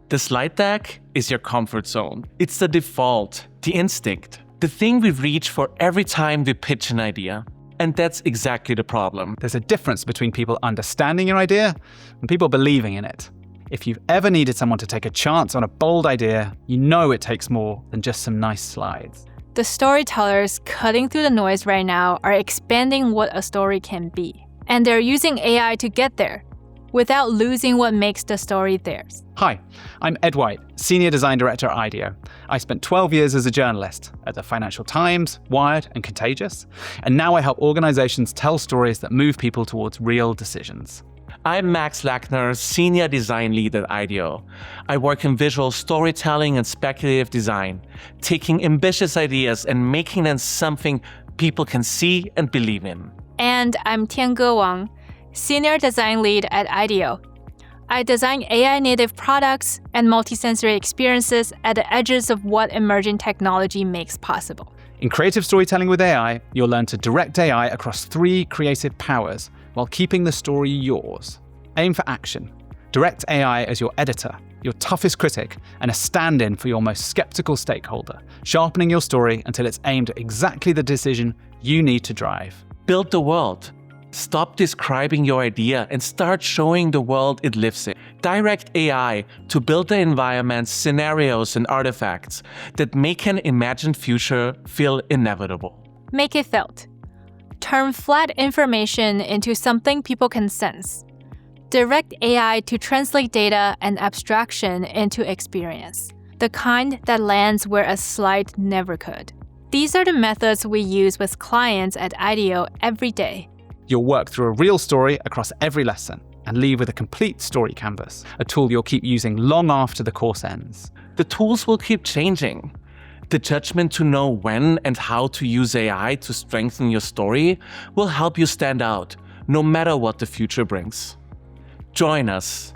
The slide deck is your comfort zone. It's the default, the instinct, the thing we reach for every time we pitch an idea. And that's exactly the problem. There's a difference between people understanding your idea and people believing in it. If you've ever needed someone to take a chance on a bold idea, you know it takes more than just some nice slides. The storytellers cutting through the noise right now are expanding what a story can be. And they're using AI to get there, without losing what makes the story theirs. Hi, I'm Ed White, Senior Design Director at IDEO. I spent 12 years as a journalist at the Financial Times, Wired, and Contagious, and now I help organizations tell stories that move people towards real decisions. I'm Max Lackner, Senior Design Lead at IDEO. I work in visual storytelling and speculative design, taking ambitious ideas and making them something people can see and believe in. And I'm Tiange Wang, Senior Design Lead at IDEO. I design AI-native products and multisensory experiences at the edges of what emerging technology makes possible. In creative storytelling with AI, you'll learn to direct AI across 3 creative powers while keeping the story yours. Aim for action. Direct AI as your editor, your toughest critic, and a stand-in for your most skeptical stakeholder, sharpening your story until it's aimed at exactly the decision you need to drive. Build the world. Stop describing your idea and start showing the world it lives in. Direct AI to build the environments, scenarios, and artifacts that make an imagined future feel inevitable. Make it felt. Turn flat information into something people can sense. Direct AI to translate data and abstraction into experience, the kind that lands where a slide never could. These are the methods we use with clients at IDEO every day. You'll work through a real story across every lesson and leave with a complete story canvas, a tool you'll keep using long after the course ends. The tools will keep changing. The judgment to know when and how to use AI to strengthen your story will help you stand out, no matter what the future brings. Join us